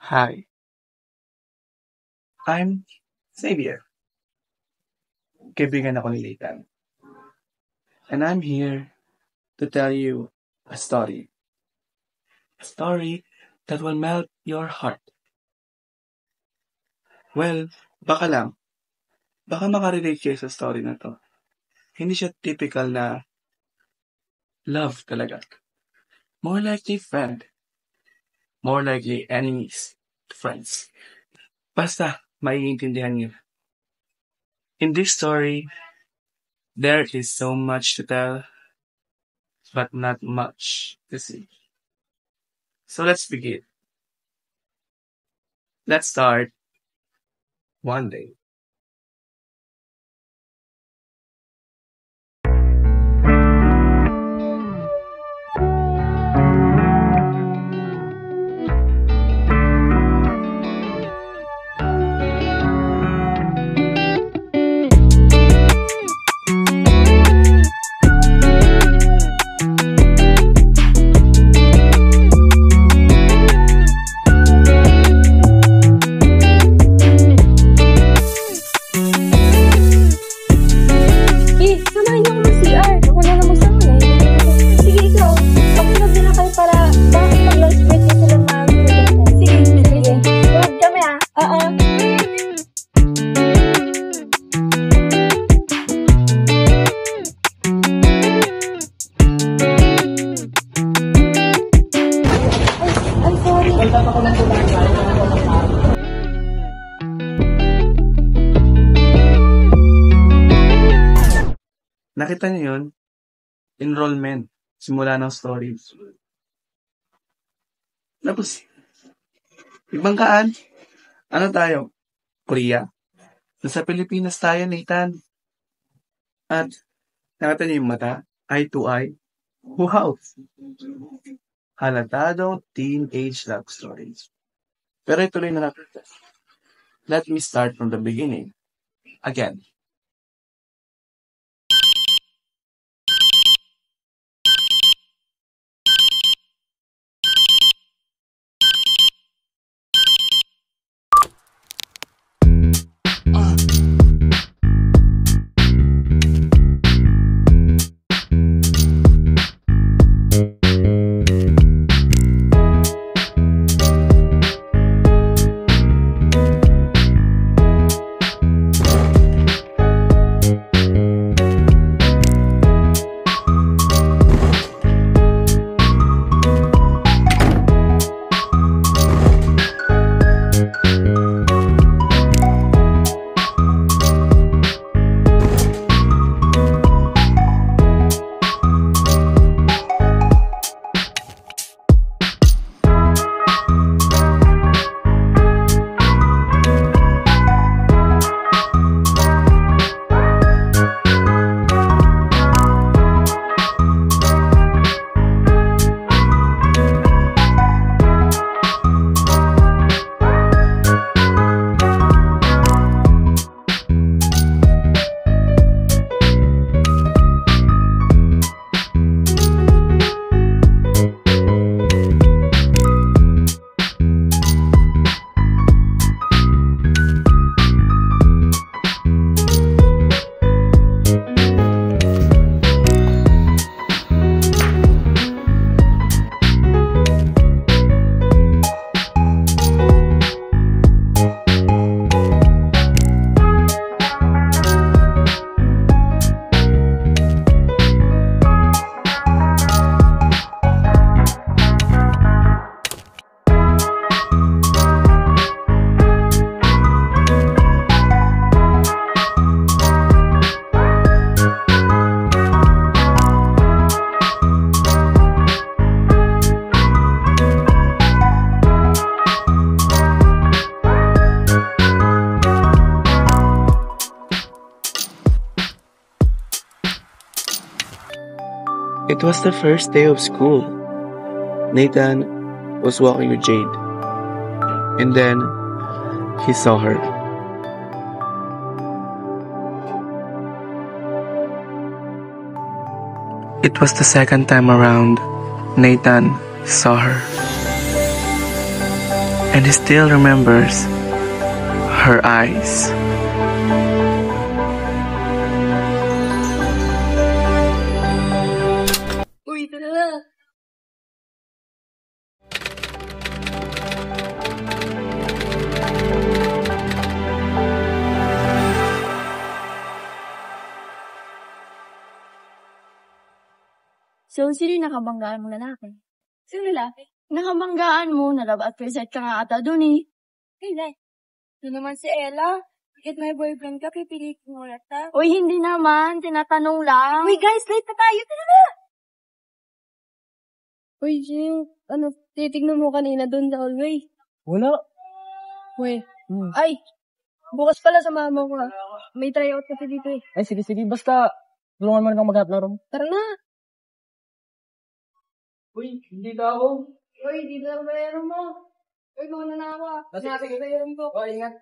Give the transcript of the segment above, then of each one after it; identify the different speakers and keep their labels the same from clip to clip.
Speaker 1: Hi, I'm Xavier. Kaibigan ako ni Nathan. And I'm here to tell you a story. A story that will melt your heart. Well, baka lang. Baka makarelate kayo sa story na to. Hindi siya typical na love talaga. More likely friend. More likely enemies to friends. Basta, maiintindihan niyo. In this story, there is so much to tell, but not much to see. So let's begin. Let's start one day.
Speaker 2: Samahan niyo ako mag-CR. Ako na lang mag-sahod eh. Sige, ikaw. Mag-vlog din lang kayo para bakit mag-lunch break na sila Sige, sige. Vlog kami ah. Oo. I'm sorry.
Speaker 1: Nakita niyo yun? Enrollment. Simula ng story. Tapos, ibangkaan. Ano tayo? Korea. Nasa Pilipinas tayo, Nathan. At, nakita niyo yung mata? Eye to eye. Wow! Halatadong teenage love stories. Pero ituloy na natin. Let me start from the beginning. Again. It was the first day of school. Nathan was walking with Jade. And then, he saw her. It was the second time around Nathan saw her. And he still remembers her eyes.
Speaker 2: Uy, tara. So, sino yung nakabanggaan mong lalaki? Sino lalaki? Nakabanggaan mo, nalab at present ka nga ata dun eh. Hindi. Ito naman si Ella. Bakit may boyfriend ka, pipili mo ulit ha? Uy, hindi naman. Tinatanong lang. Uy, guys, late na tayo. Tara na! Uy, Jing, titignan mo kanina dun sa hallway?
Speaker 3: Wala.
Speaker 2: Uy, ay, bukas pala sa mama ko ha. May tryout kasi dito eh.
Speaker 3: Ay, sige. Basta, tulungan mo na kang maghanap ng room.
Speaker 2: Tara na!
Speaker 3: Uy, hindi ka ako.
Speaker 2: Uy, dito lang bayaro mo. Uy, muna na ako ha.
Speaker 3: Sige.
Speaker 2: Bayaro ko.
Speaker 3: O, ingat.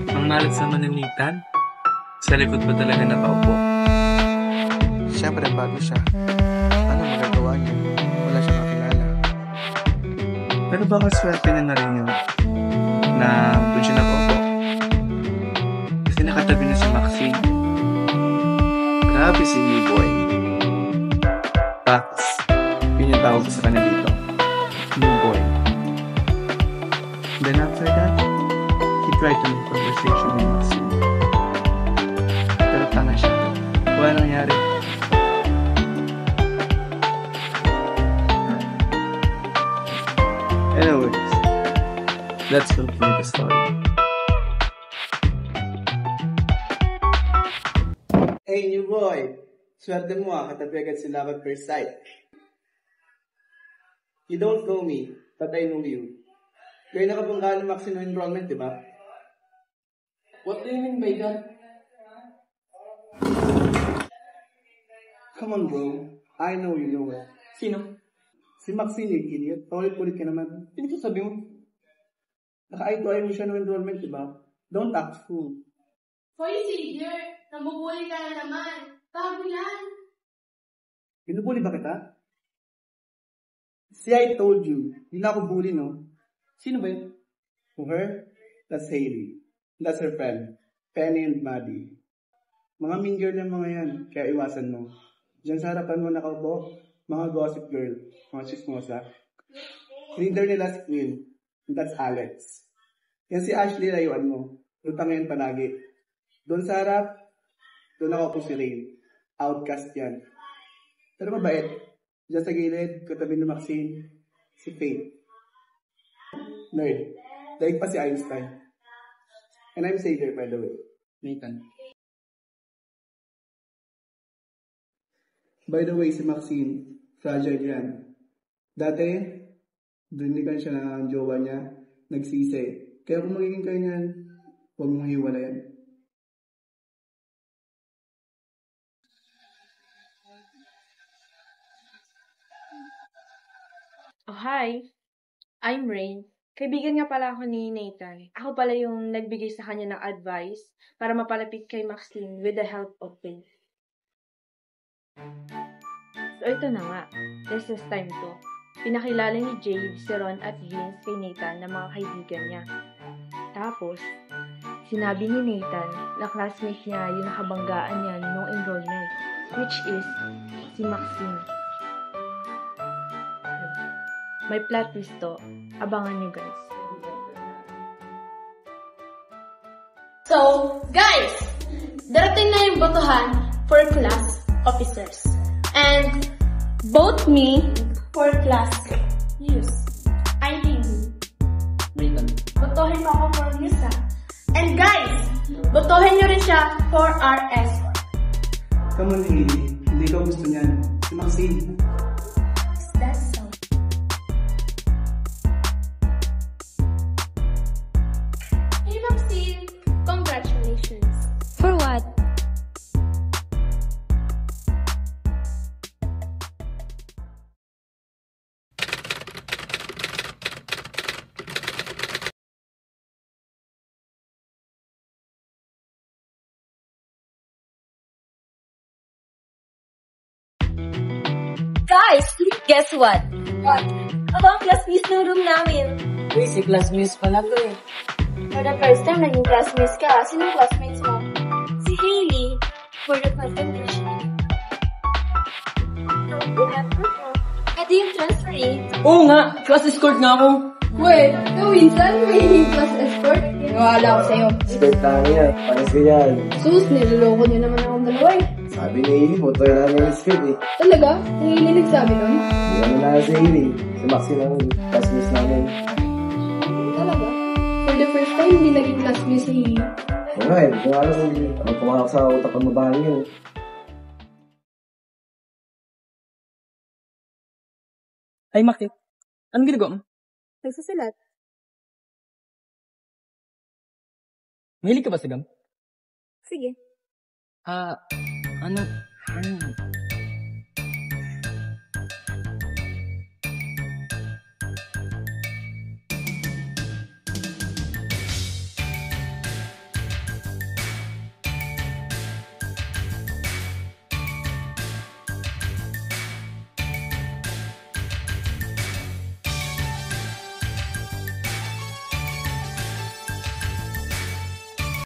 Speaker 1: Ang malas naman ni Nathan. Sa likod ba talaga nakaupo? Siyempre, bago siya. Ano magagawa niya? Wala siyang makilala. Pero baka swerte na rin yun na doon siya nakaupo. Kasi nakatabi na si Maxine. Grabe si new boy. Pax, yun yung tawag ko sa kanya dito. New boy. Then after that, he tried to make conversation with Maxine. Pero tanga siya. Wala nangyari. Anyways, let's continue the story.
Speaker 4: Hey, new boy! Swerte mo katabi agad sila at first sight. You don't know me, but I know you. Kaya nakabanggaan ng maximum enrollment, di ba?
Speaker 3: What do you mean by that?
Speaker 4: Come on, bro. I know you know it.
Speaker 3: Sino?
Speaker 4: Si Maxine, yung idiot. Paulit-ulit ka naman.
Speaker 3: Hindi ko sabi mo.
Speaker 4: Naka-eye to eye mo siya ng enrollment, di ba? Don't act fool.
Speaker 2: Hoy, Savior! Nabubuli ka na naman. Bago yan.
Speaker 4: Binubuli ba kita? See, I told you. Hindi na ako bully, no?
Speaker 3: Sino ba yun?
Speaker 4: To her, that's Hailey. That's her friend, Penny and Maddie. Mga mean girl yung mga yan, kaya iwasan mo. Diyan sa harapan mo nakaupo, mga gossip girl, mga chismosa. Leader nila si Queen, and that's Alex. Yan si Ashley, layuan mo. Lutang yan palagi. Doon sa harap, doon ako po si Rain. Outcast yan. Pero mabait. Diyan sa gilid, katabi ni Maxine, si Faith. Nerd. Daig pa si Einstein. And I'm Savior, by the way.
Speaker 3: Nathan.
Speaker 4: By the way, si Maxine, fragile yan. Dati, dinigan siya ng jowa niya, nagsisi. Kaya kung magiging kayo niyan, huwag mong hiwalayan.
Speaker 5: Oh, hi. I'm Rain. Kaibigan nga pala ako ni Nathan. Ako pala yung nagbigay sa kanya ng advice para mapalapit kay Maxine with the help of Faith. So, ito na nga. This is time 2. Pinakilala ni Jade, si Ron at Vince kay Nathan na mga kaibigan niya. Tapos, sinabi ni Nathan na classmate niya yung nakabanggaan niya nung enrollment, which is si Maxine. May plot twist to. Abangan nyo, guys.
Speaker 2: So, guys, darating na yung botohan for class officers. And vote me for class use. I mean,
Speaker 3: Nathan.
Speaker 2: botohin mo ako for use ha. And guys, botohin nyo rin siya for our escort.
Speaker 4: Come on, Hailey. Hindi ka gusto niyan. Si Maxine.
Speaker 2: That's so. Hey Maxine, congratulations. For what? Guys, guess what? What? Ako ang classmates ng room namin.
Speaker 3: Uy, si classmates pala to eh.
Speaker 2: For the first time, naging classmates ka. Sinong classmates mo? Si Hailey. For the first time, din siya. Ito yung transfer eh.
Speaker 3: Oo nga, class escort nga ako.
Speaker 2: Wait, minsan may class escort? Nawala ako sa'yo.
Speaker 6: Escort tayo yan. Pares ka yan.
Speaker 2: Sus, niloloko niyo naman akong dalawa eh.
Speaker 6: Sabi ni Hailey, moto na namin yung escort eh.
Speaker 2: Talaga? Nanginig sabi nun?
Speaker 6: Hindi naman na si Hailey. Si Maxi lang yung classmates namin.
Speaker 2: Talaga? For the first time, hindi naging classmates si Hailey.
Speaker 6: Oo nga eh, hindi ko alam kung ano pumakak sa utak ng babaeng yun.
Speaker 3: Ay, Maki. Anong ginagawa mo?
Speaker 2: Nagsusulat.
Speaker 3: Mahilig ka ba sa gam?
Speaker 2: Sige.
Speaker 3: Ano?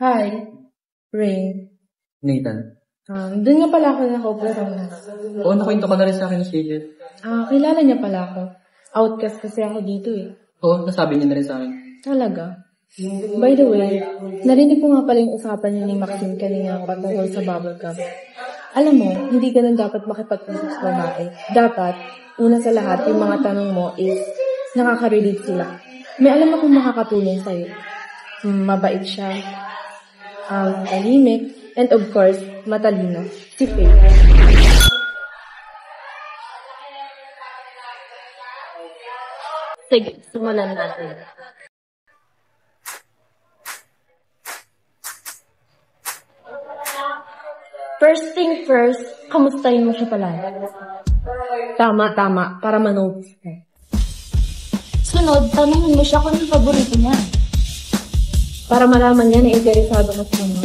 Speaker 5: Hi, Rain.
Speaker 3: Nathan.
Speaker 5: Doon nga pala ako nakaupo.
Speaker 3: Oo, nakwento ka na rin sa akin ni Shigel.
Speaker 5: Kilala niya pala ako. Outcast kasi ako dito eh.
Speaker 3: Oo, nasabi niya na rin sa akin.
Speaker 5: Talaga? By the way, narinig ko nga pala yung usapan niya ni Maxine kanina patungkol sa bubble gum. Alam mo, hindi ganun dapat makipag-usap sa babae. Dapat, una sa lahat, yung mga tanong mo is nakaka-relate sila. May alam akong makakatulong sa'yo. Mabait siya. Tahimik, and of course, matalino. Si Faith. Sige, simulan natin. First thing first, kamustahin mo siya palagi. Tama, para ma-notice ka.
Speaker 2: Sunod, tanungin mo siya kung yung paborito niya.
Speaker 5: Para malaman niya na interesado ka sa kanya.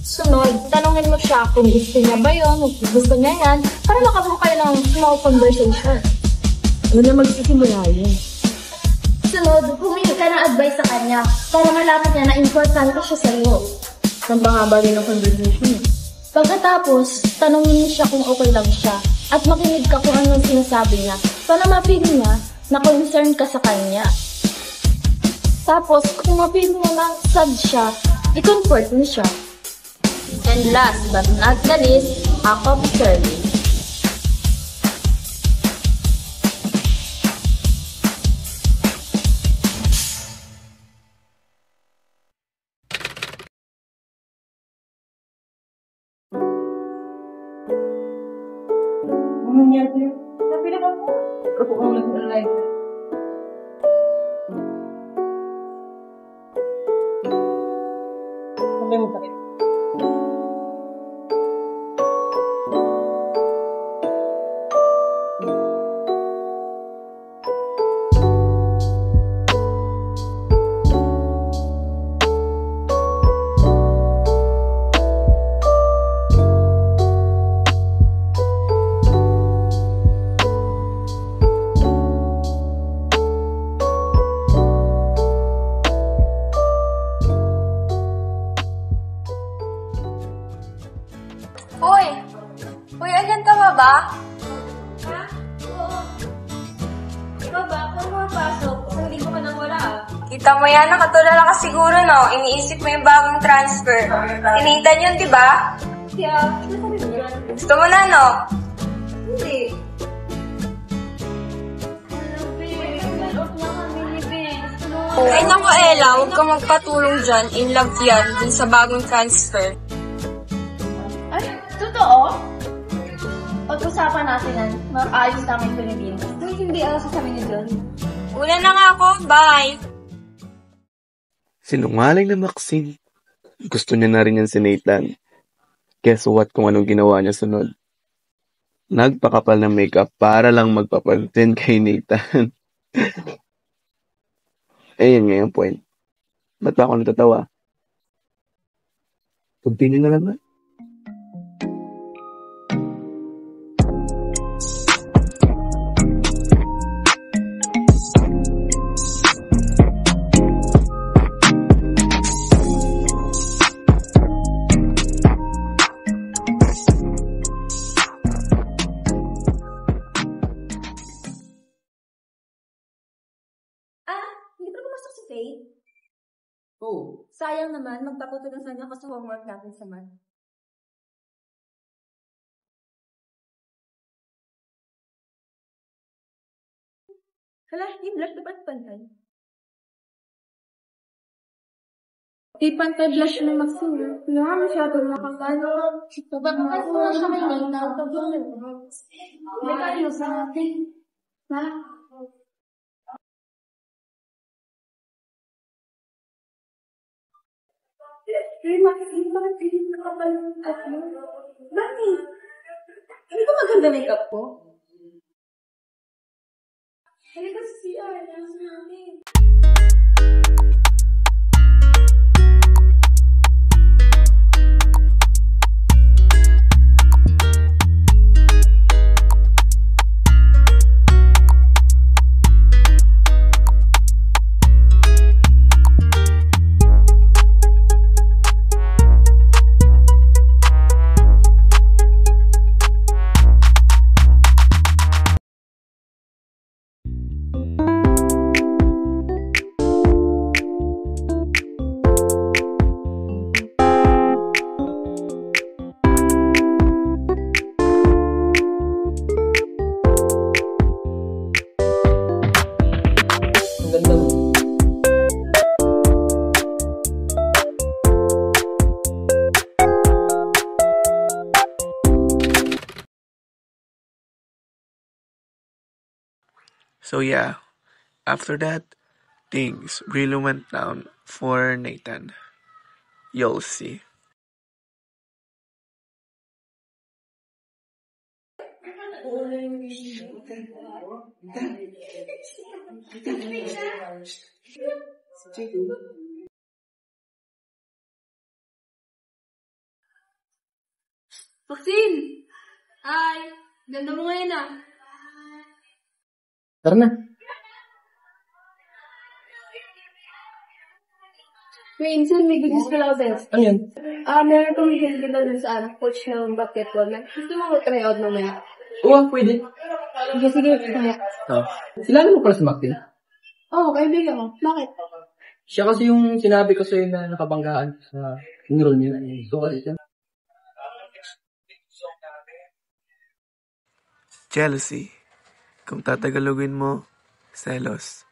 Speaker 2: Sunod, tanungin mo siya kung gusto niya ba yun, kung gusto niya yan, para makabuo kayo ng small conversation.
Speaker 5: Una magsisimula yun.
Speaker 2: Sunod, humingi ka ng advice sa kanya para malaman niya na importante siya sa'yo.
Speaker 5: Ang pangaba rin ng conversation.
Speaker 2: Pagkatapos, tanungin mo siya kung okay lang siya at makinig ka kung anong sinasabi niya para ma-feel niya na concerned ka sa kanya. Tapos, kung ma-feel mo na sad siya, i-comfort mo siya. And last but not the least, act of service.
Speaker 5: Ano niya sa'yo? Sabi na ako. Ako ang nag-alive. Sabi mo bakit?
Speaker 2: Uy, andyan ka ba? Ha? Oo. Ikaw ba? Kung mapasok, isang linggo ka nang wala ah.
Speaker 7: Kita mo yan, nakatulala ka siguro, no? Iniisip mo yung bagong transfer. Tinitan yun, di ba?
Speaker 2: Kaya, ano sabi mo dyan?
Speaker 7: Gusto mo na, no?
Speaker 2: Hindi.
Speaker 7: Ay, naku, Ella, huwag kang magpatulong dyan. In love yan, dun sa bagong transfer.
Speaker 2: Ay, totoo? Pag-usapan natin yan, mag-ayos namin yung Pilipinas. Kung hindi ako sasabi niyo dyan.
Speaker 7: Una na nga ako, bye!
Speaker 1: Sinungaling na Maxine. Gusto niya na rin yan si Nathan. Guess what kung anong ginawa niya sunod? Nagpakapal ng makeup para lang magpapansin kay Nathan. Ayan nga yung point. Ba't ba ako natatawa? Continue na lang na.
Speaker 2: Faith?
Speaker 3: Oo.
Speaker 2: Sayang naman, magpapatuloy sana ako sa homework natin sa math. Hala, yung blush dapat pantay. Di pantay blush ng Maxine. Kaya nga masyadong nakakano. Bakit mo siya may name na may kayo sa atin. Ha? Bakit hindi nakapalimutan mo? Bakit? Hindi ko maganda makeup ko? Halika sa CR, nasa namin.
Speaker 3: Ganda mo.
Speaker 1: So yeah, after that, things really went down for Nathan. You'll see.
Speaker 7: Maxine! Hi! Ganda mo ngayon ah.
Speaker 3: Tara na.
Speaker 2: Minsan, may good news pala ako sa'yo.
Speaker 3: Ano yan?
Speaker 2: Meron akong ganda dun sa coach ng basketball. Gusto mo try out mamaya?
Speaker 3: Oo, pwede.
Speaker 2: Sige, mamaya.
Speaker 3: Oh. Sila mo pala si Maxine?
Speaker 2: Oo, kaibigan mo. Bakit?
Speaker 3: Siya kasi yung sinabi ko sa'yo na nakabanggaan sa enroll niya. So, kasi siya.
Speaker 1: Jealousy. Kung tatagalogin mo, selos.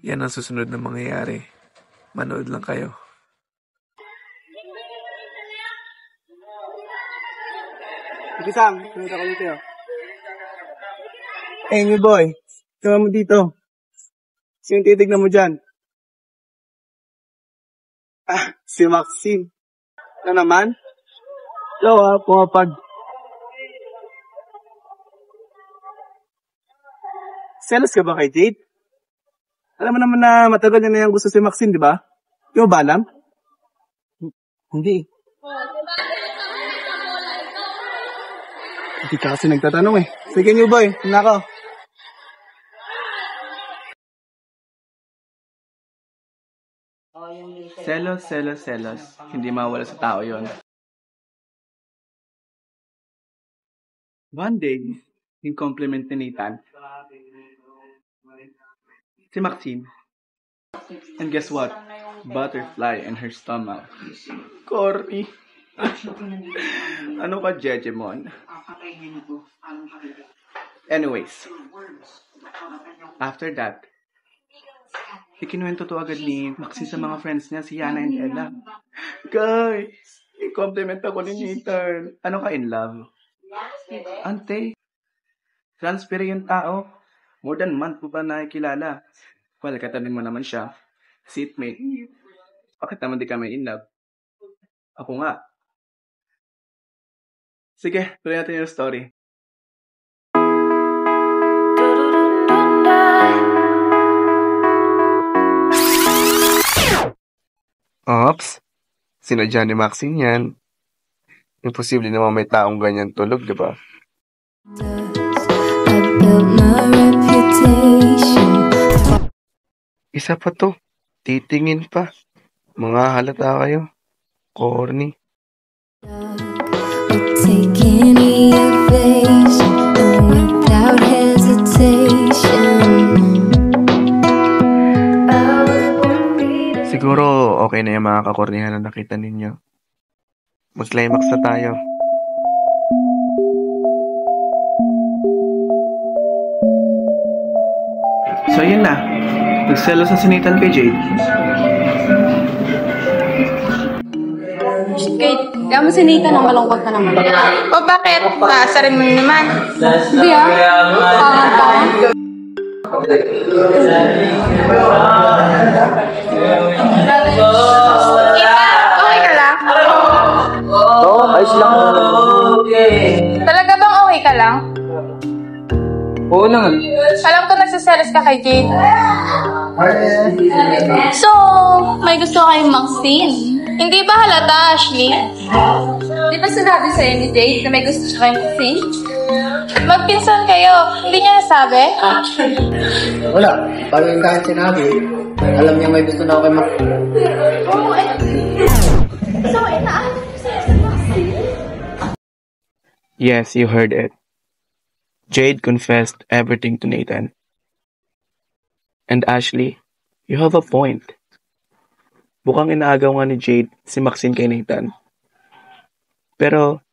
Speaker 1: Yan ang susunod na mangyayari. Manood lang kayo.
Speaker 4: Ikisang, sunod ako dito. Hey, new boy. Tama mo dito. Sino titignan mo dyan? Si Maxine. Ano naman? Hello pumapag. Selos ka ba kay Jade? Alam mo naman na matagal na yung gusto si Maxine, di ba? Di mo ba alam? Hindi. Hindi ka kasi nagtatanong eh. Sige, new boy. Nako.
Speaker 1: Selos, selos, selos. Hindi mawala sa tao yon. One day, yung compliment ni Nathan, si Maxine. And guess what? Butterfly in her stomach. Corny. Ano ka, Jejemon? Anyways, after that, ikinuwento to agad ni Maxine sa mga friends niya, si Yana and Ella. Guys, i-compliment ako ni Nathan. Ano ka, in love? Ante, transparent yung tao. More than month po pa nakikilala. Well, katanin mo naman siya. Seatmate. Bakit naman di kami in love? Ako nga. Sige, tuloy natin yung story.
Speaker 8: Ops, sinadya ni Maxine yan. Imposible naman may taong ganyan tulog, di ba? Isa pa to, titingin pa. Mga halata kayo. Corny.
Speaker 9: Take any evasion without hesitation. I was born
Speaker 8: mga kakornihan na nakita ninyo. Mag-climax na tayo.
Speaker 1: So yun na. Nagselos na si Nathan kay Jade.
Speaker 7: Kate, kaya mo si Nathan ang malungkot na naman. O bakit? Sasarin mo naman. Hindi Pangan. Okay ka lang?
Speaker 6: Oo, ayos lang.
Speaker 7: Talaga bang okay ka lang?
Speaker 6: Oo naman.
Speaker 7: Alam ko nagsiselos ka kay Jade. So, may gusto kayong Maxine? Hindi ba halata, Ashley? Di ba sinabi sa'yo ni Jade na may gusto siya kay Maxine? Magpinsan kayo. Hindi niya nasabi?
Speaker 3: Wala. Pag yung kahit sinabi, alam niya may gusto na ako kay Max.
Speaker 2: So, inaalam mo sa'yo si Maxine?
Speaker 8: Yes, you heard it. Jade confessed everything to Nathan. And Ashley, you have a point. Bukang inaagaw nga ni Jade si Maxine kay Nathan. Pero,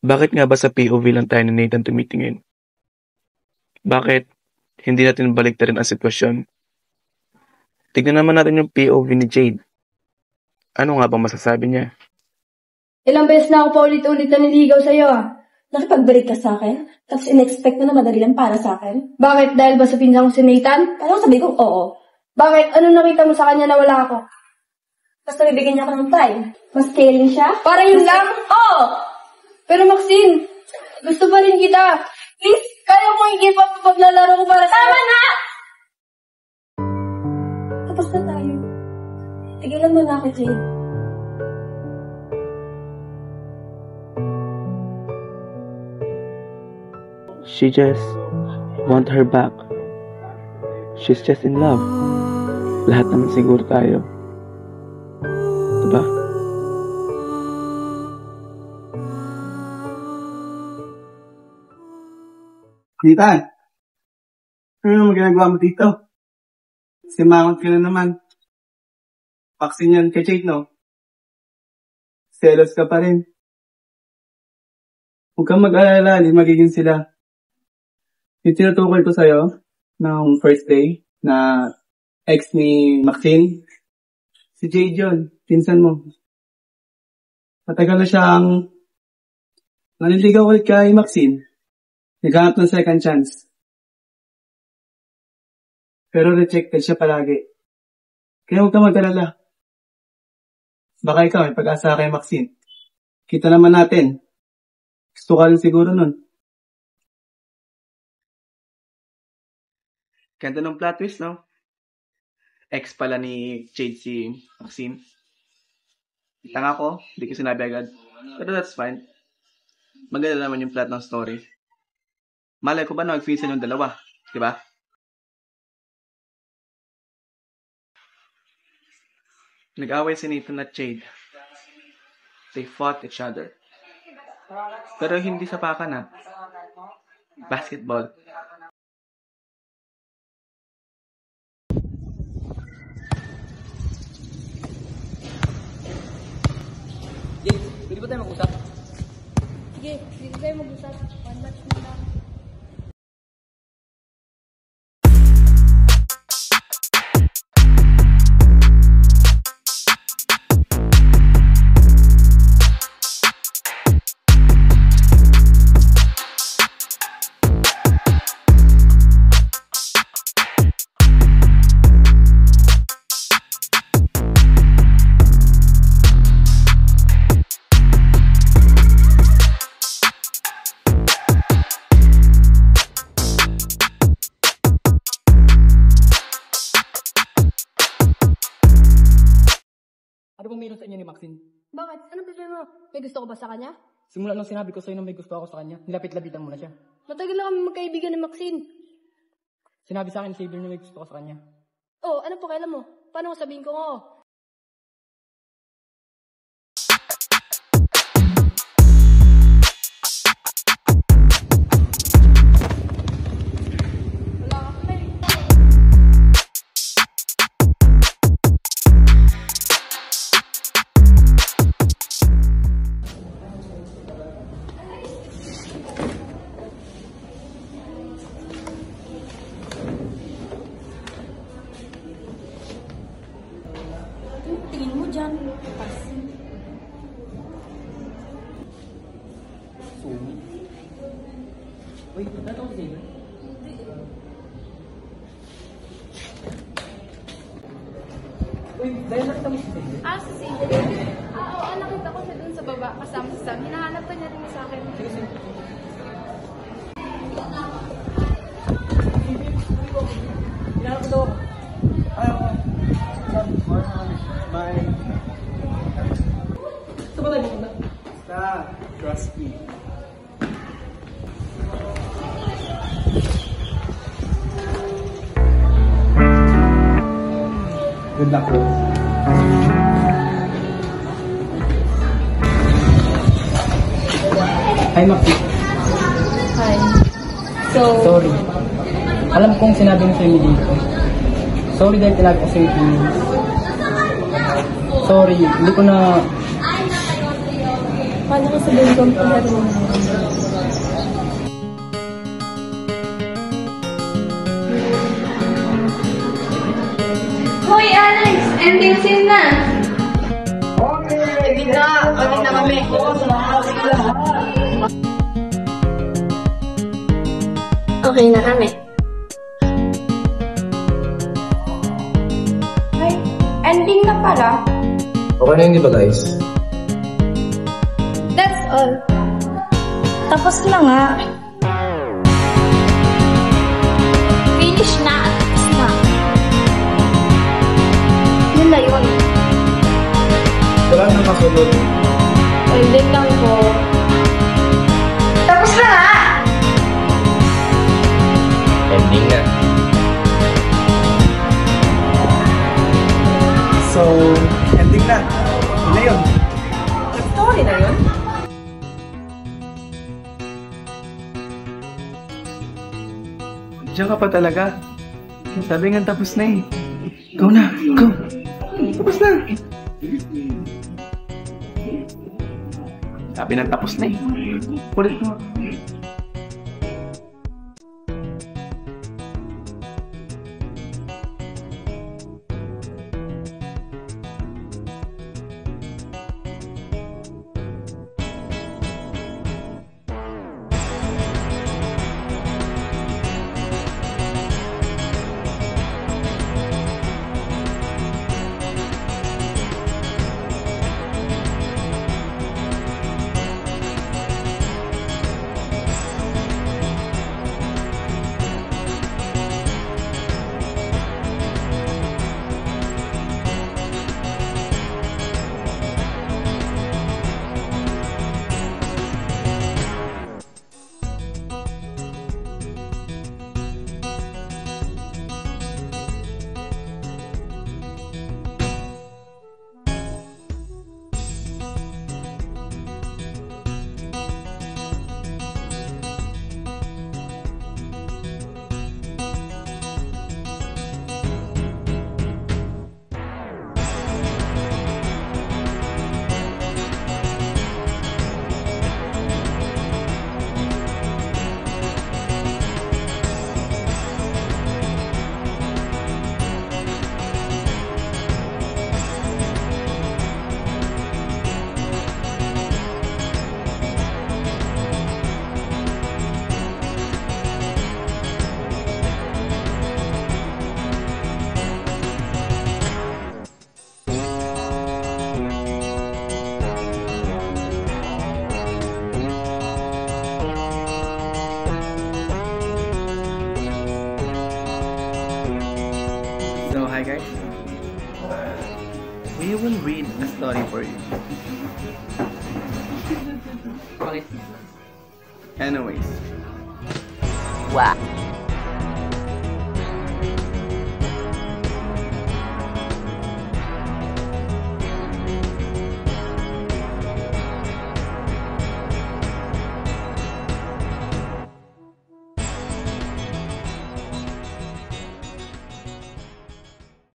Speaker 8: bakit nga ba sa POV lang tayo ni Nathan tumitingin? Bakit hindi natin baliktarin ang sitwasyon? Tignan naman natin yung POV ni Jade. Ano nga ba masasabi niya?
Speaker 2: Ilang beses na ako pa ulit-ulit na niligaw sa'yo Nakipagbalik ka sa akin? Tapos in-expect mo na madali lang para sa akin? Bakit? Dahil ba sa pinsan ko si Nathan? Parang sabi ko, oo. Bakit? Ano nakita mo sa kanya na wala ako? Basta bibigyan niya ako ng time. Mas caring siya? Parang yun lang? Oo! Pero Maxine, gusto pa rin kita. Please, kaya mo i-give up ang paglalaro ko para sa'yo. Tama na! Tapos na tayo. Tigilan mo na ako, Jade.
Speaker 1: She just want her back. She's just in love. Lahat naman siguro tayo. Diba?
Speaker 4: Nathan, ano naman ginagawa mo dito? Simangot ka na naman. Vaccine yan kay Jade, no? Selos ka pa rin. Huwag kang mag-alala, hindi magiging sila. Yung tinutukoy ko sa'yo, ng first day, na ex ni Maxine, si Jade yun, pinsan mo. Matagal na siyang naniligaw ulit kay Maxine. Naghanap ng second chance. Pero rejected siya palagi. Kaya huwag kang mag-alala. Baka ikaw, may pag-asa kay Maxine. Kita naman natin. Gusto ka rin siguro nun.
Speaker 1: Ganda ng plot twist, no? Ex pala ni Jade si Maxine. Tanga ko, hindi ko sinabi agad. Pero that's fine. Maganda naman yung plot ng story. Malay ko ba na mag-feel yung dalawa? Diba? Nag-away si Nathan at Jade. They fought each other. Pero hindi sa pakan, basketball.
Speaker 3: Pwede ba tayo mag-usap?
Speaker 2: Sige, dito tayo mag-usap. One match mo lang.
Speaker 3: Ano bang meron sa inyo ni Maxine?
Speaker 2: Bakit? Ano problema? May gusto ko ba sa kanya?
Speaker 3: Simula nung sinabi ko sa'yo na may gusto ako sa kanya, nilapit-lapitan mo na siya.
Speaker 2: Matagal na kami magkaibigan ni Maxine.
Speaker 3: Sinabi sa akin ni Xavier na may gusto ko sa kanya.
Speaker 2: Oh, ano po kailan mo? Paano ko sabihin ko oo?
Speaker 3: Wait, nato ko sa'yo. Uy, dahil nakita mo si Sa'yo.
Speaker 7: Ah, si Sa'yo. Oo, nakita ko siya dun sa baba kasama si Sam. Hinahanap pa niya rin sa akin.
Speaker 3: Hinahanap ko daw ako.
Speaker 4: Bye.
Speaker 3: Ito ba tayo pupunta?
Speaker 4: Sa Krusty. Good luck, bro.
Speaker 3: Hi, Maxi.
Speaker 2: Hi. So,
Speaker 3: Sorry. Alam kong sinabi mo sa'yo dito. Sorry dahil tinag ko sa'yo feelings. Sorry, hindi ko na...
Speaker 2: paano ko sabihin kung pinaro mo?
Speaker 7: Hoy, Alex! Ending scene na!
Speaker 3: Hindi na! Pati na kami!
Speaker 2: Okay na kami.
Speaker 7: Ay, ending na pala.
Speaker 6: Okay na hindi ba guys?
Speaker 7: That's all.
Speaker 2: Tapos na nga.
Speaker 7: Finish na. Tapos na.
Speaker 2: Yun na yun.
Speaker 6: Wala nang kasunod.
Speaker 2: Ending lang po.
Speaker 7: Tapos na nga!
Speaker 6: Ending na.
Speaker 4: So, ending na. Yun na yun.
Speaker 2: Story na yun?
Speaker 1: Diyan ka pa talaga. Sabi nga tapos na eh. Go na, go. Tapos na. Sabi na tapos na eh. Ulit mo. So, hi guys. We will read a story for you.
Speaker 3: Bakit?
Speaker 1: Anyways.
Speaker 10: Wow.